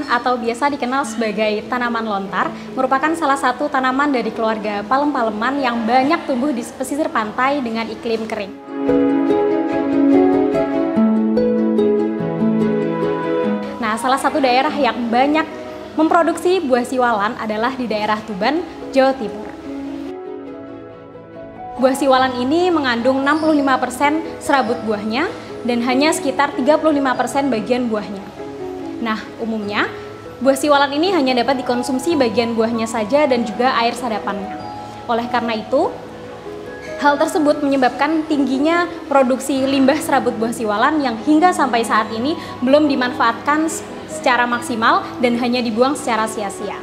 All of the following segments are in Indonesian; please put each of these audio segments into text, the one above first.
siwalan atau biasa dikenal sebagai tanaman lontar merupakan salah satu tanaman dari keluarga palem-paleman yang banyak tumbuh di pesisir pantai dengan iklim kering. Nah, salah satu daerah yang banyak memproduksi buah siwalan adalah di daerah Tuban, Jawa Timur. Buah siwalan ini mengandung 65% serabut buahnya dan hanya sekitar 35% bagian buahnya. Nah, umumnya buah siwalan ini hanya dapat dikonsumsi bagian buahnya saja dan juga air sadapannya. Oleh karena itu, hal tersebut menyebabkan tingginya produksi limbah serabut buah siwalan yang hingga sampai saat ini belum dimanfaatkan secara maksimal dan hanya dibuang secara sia-sia.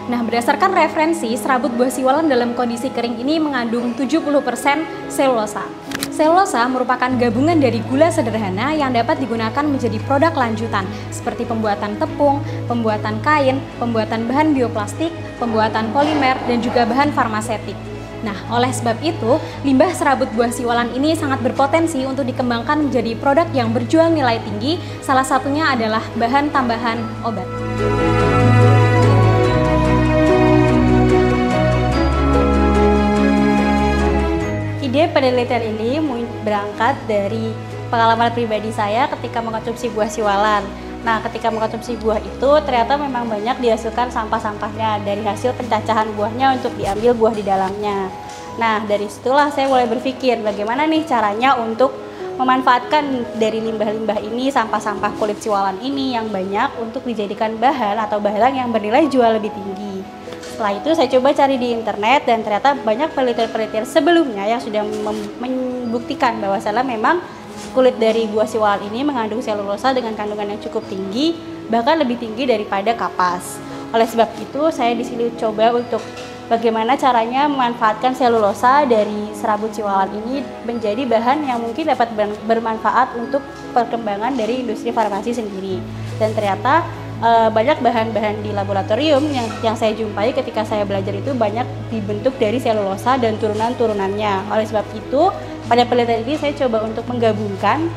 Nah, berdasarkan referensi, serabut buah siwalan dalam kondisi kering ini mengandung 70% selulosa. Selulosa merupakan gabungan dari gula sederhana yang dapat digunakan menjadi produk lanjutan seperti pembuatan tepung, pembuatan kain, pembuatan bahan bioplastik, pembuatan polimer, dan juga bahan farmasetik. Nah, oleh sebab itu, limbah serabut buah siwalan ini sangat berpotensi untuk dikembangkan menjadi produk yang berjual nilai tinggi, salah satunya adalah bahan tambahan obat. Ide penelitian ini berangkat dari pengalaman pribadi saya ketika mengkonsumsi buah siwalan. Nah, ketika mengkonsumsi buah itu ternyata memang banyak dihasilkan sampah-sampahnya dari hasil pencacahan buahnya untuk diambil buah di dalamnya. Nah, dari situlah saya mulai berpikir bagaimana nih caranya untuk memanfaatkan dari limbah-limbah ini, sampah-sampah kulit siwalan ini yang banyak untuk dijadikan bahan atau barang yang bernilai jual lebih tinggi. Setelah itu saya coba cari di internet dan ternyata banyak penelitian-penelitian sebelumnya yang sudah membuktikan bahwasannya memang kulit dari buah siwalan ini mengandung selulosa dengan kandungan yang cukup tinggi, bahkan lebih tinggi daripada kapas. Oleh sebab itu saya di sini coba untuk bagaimana caranya memanfaatkan selulosa dari serabut siwalan ini menjadi bahan yang mungkin dapat bermanfaat untuk perkembangan dari industri farmasi sendiri. Dan ternyata banyak bahan-bahan di laboratorium yang saya jumpai ketika saya belajar itu banyak dibentuk dari selulosa dan turunan-turunannya. Oleh sebab itu, pada penelitian ini saya coba untuk menggabungkan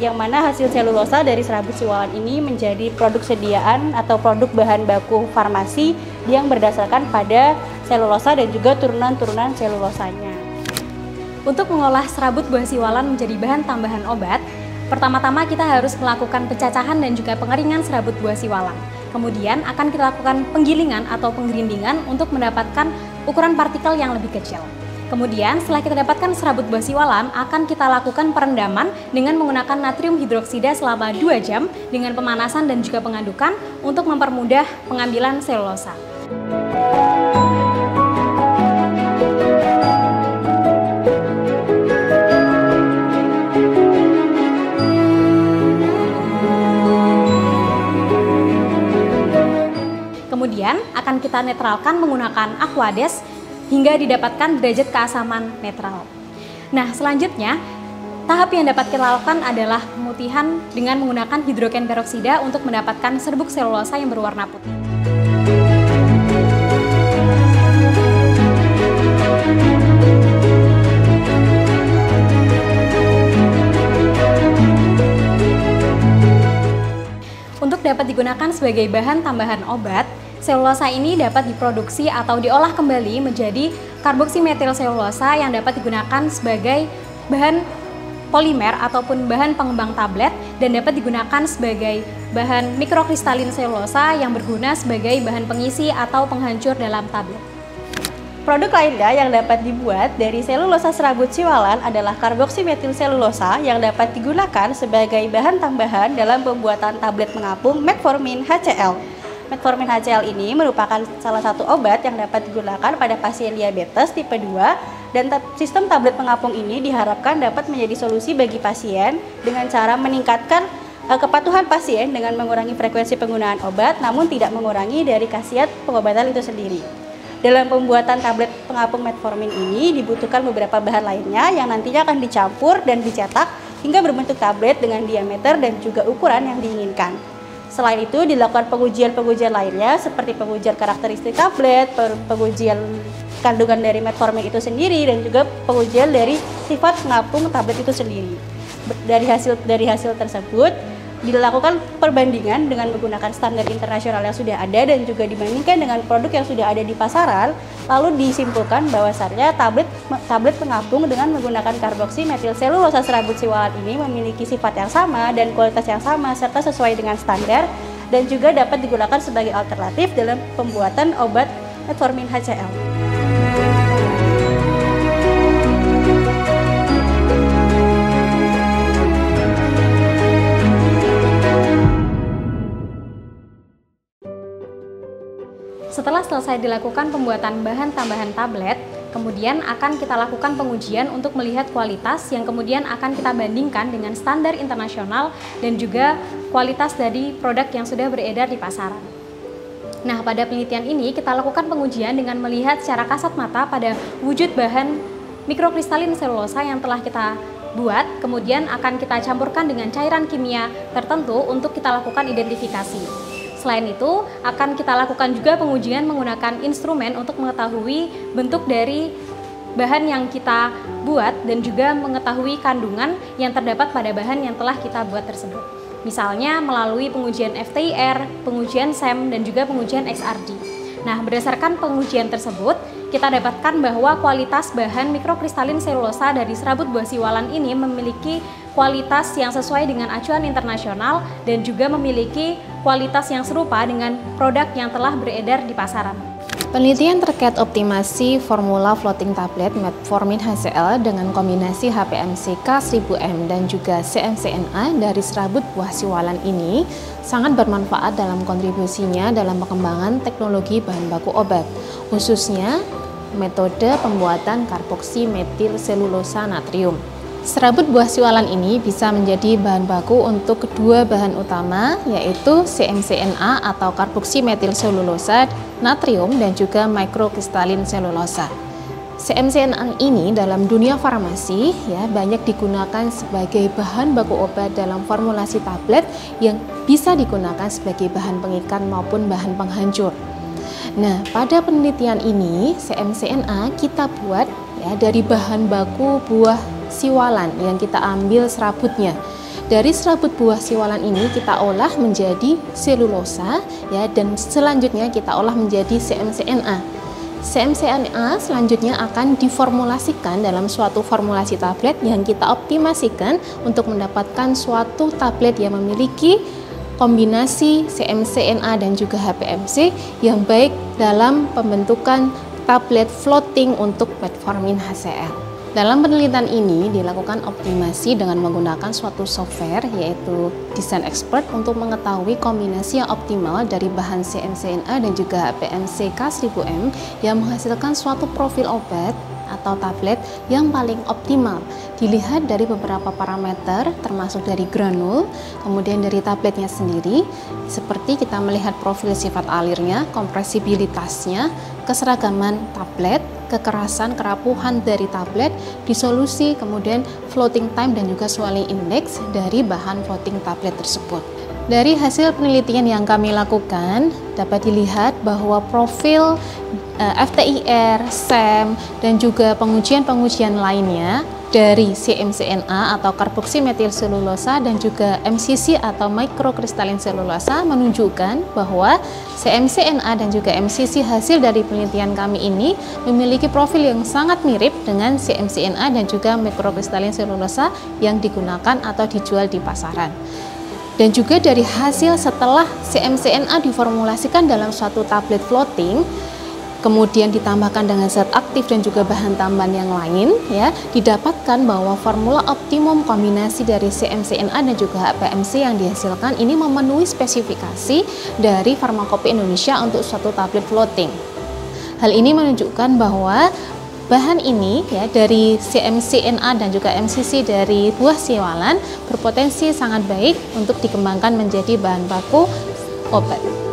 yang mana hasil selulosa dari serabut siwalan ini menjadi produk sediaan atau produk bahan baku farmasi yang berdasarkan pada selulosa dan juga turunan-turunan selulosanya. Untuk mengolah serabut buah siwalan menjadi bahan tambahan obat, pertama-tama kita harus melakukan pencacahan dan juga pengeringan serabut buah siwalan. Kemudian akan kita lakukan penggilingan atau penggerindingan untuk mendapatkan ukuran partikel yang lebih kecil. Kemudian setelah kita dapatkan serabut buah siwalan, akan kita lakukan perendaman dengan menggunakan natrium hidroksida selama 2 jam dengan pemanasan dan juga pengadukan untuk mempermudah pengambilan selulosa. Kemudian akan kita netralkan menggunakan Aquades hingga didapatkan derajat keasaman netral. Nah, selanjutnya tahap yang dapat kita lakukan adalah pemutihan dengan menggunakan hidrogen peroksida untuk mendapatkan serbuk selulosa yang berwarna putih. Untuk dapat digunakan sebagai bahan tambahan obat, selulosa ini dapat diproduksi atau diolah kembali menjadi karboksimetil selulosa yang dapat digunakan sebagai bahan polimer ataupun bahan pengembang tablet dan dapat digunakan sebagai bahan mikrokristalin selulosa yang berguna sebagai bahan pengisi atau penghancur dalam tablet. Produk lainnya yang dapat dibuat dari selulosa serabut siwalan adalah karboksimetil selulosa yang dapat digunakan sebagai bahan tambahan dalam pembuatan tablet pengapung metformin HCl. Metformin HCl ini merupakan salah satu obat yang dapat digunakan pada pasien diabetes tipe 2 dan sistem tablet pengapung ini diharapkan dapat menjadi solusi bagi pasien dengan cara meningkatkan kepatuhan pasien dengan mengurangi frekuensi penggunaan obat namun tidak mengurangi dari khasiat pengobatan itu sendiri. Dalam pembuatan tablet pengapung metformin ini dibutuhkan beberapa bahan lainnya yang nantinya akan dicampur dan dicetak hingga berbentuk tablet dengan diameter dan juga ukuran yang diinginkan. Selain itu dilakukan pengujian-pengujian lainnya seperti pengujian karakteristik tablet, pengujian kandungan dari metformin itu sendiri dan juga pengujian dari sifat pengapung tablet itu sendiri. dari hasil tersebut dilakukan perbandingan dengan menggunakan standar internasional yang sudah ada dan juga dibandingkan dengan produk yang sudah ada di pasaran, lalu disimpulkan bahwasannya tablet pengapung dengan menggunakan karboksi metil selulosa serabut siwalan ini memiliki sifat yang sama dan kualitas yang sama serta sesuai dengan standar dan juga dapat digunakan sebagai alternatif dalam pembuatan obat metformin HCl. Setelah selesai dilakukan pembuatan bahan tambahan tablet, kemudian akan kita lakukan pengujian untuk melihat kualitas yang kemudian akan kita bandingkan dengan standar internasional dan juga kualitas dari produk yang sudah beredar di pasaran. Nah, pada penelitian ini kita lakukan pengujian dengan melihat secara kasat mata pada wujud bahan mikrokristalin selulosa yang telah kita buat, kemudian akan kita campurkan dengan cairan kimia tertentu untuk kita lakukan identifikasi. Selain itu, akan kita lakukan juga pengujian menggunakan instrumen untuk mengetahui bentuk dari bahan yang kita buat dan juga mengetahui kandungan yang terdapat pada bahan yang telah kita buat tersebut. Misalnya melalui pengujian FTIR, pengujian SEM, dan juga pengujian XRD. Nah, berdasarkan pengujian tersebut, kita dapatkan bahwa kualitas bahan mikrokristalin selulosa dari serabut buah siwalan ini memiliki kualitas yang sesuai dengan acuan internasional dan juga memiliki kualitas yang serupa dengan produk yang telah beredar di pasaran. Penelitian terkait optimasi formula floating tablet metformin HCl dengan kombinasi HPMC K1000M dan juga CMCNA dari serabut buah siwalan ini sangat bermanfaat dalam kontribusinya dalam pengembangan teknologi bahan baku obat, khususnya metode pembuatan karboksi metil selulosa natrium. Serabut buah siwalan ini bisa menjadi bahan baku untuk kedua bahan utama, yaitu CMCNA atau karboksi metil selulosa natrium dan juga mikrokristalin selulosa. CMCNA ini dalam dunia farmasi banyak digunakan sebagai bahan baku obat dalam formulasi tablet yang bisa digunakan sebagai bahan pengikat maupun bahan penghancur. Nah, pada penelitian ini CMCNA kita buat dari bahan baku buah siwalan yang kita ambil serabutnya. Dari serabut buah siwalan ini kita olah menjadi selulosa dan selanjutnya kita olah menjadi CMCNA. CMCNA selanjutnya akan diformulasikan dalam suatu formulasi tablet yang kita optimasikan untuk mendapatkan suatu tablet yang memiliki kombinasi CMCNA dan juga HPMC yang baik dalam pembentukan tablet floating untuk metformin HCl. Dalam penelitian ini dilakukan optimasi dengan menggunakan suatu software yaitu Design Expert untuk mengetahui kombinasi yang optimal dari bahan CMCNA dan juga HPMC K1000M yang menghasilkan suatu profil obat atau tablet yang paling optimal. Dilihat dari beberapa parameter termasuk dari granul, kemudian dari tabletnya sendiri, seperti kita melihat profil sifat alirnya, kompresibilitasnya, keseragaman tablet, kekerasan, kerapuhan dari tablet, disolusi, kemudian floating time dan juga swelling index dari bahan floating tablet tersebut. Dari hasil penelitian yang kami lakukan, dapat dilihat bahwa profil FTIR, SEM, dan juga pengujian-pengujian lainnya dari CMCNA atau karboksi metil selulosa dan juga MCC atau mikrokristalin selulosa menunjukkan bahwa CMCNA dan juga MCC hasil dari penelitian kami ini memiliki profil yang sangat mirip dengan CMCNA dan juga mikrokristalin selulosa yang digunakan atau dijual di pasaran. Dan juga dari hasil setelah CMCNA diformulasikan dalam suatu tablet floating, kemudian ditambahkan dengan zat aktif dan juga bahan tambahan yang lain, didapatkan bahwa formula optimum kombinasi dari CMCNA dan juga HPMC yang dihasilkan ini memenuhi spesifikasi dari Farmakope Indonesia untuk suatu tablet floating. Hal ini menunjukkan bahwa bahan ini dari CMCNA dan juga MCC dari buah siwalan berpotensi sangat baik untuk dikembangkan menjadi bahan baku obat.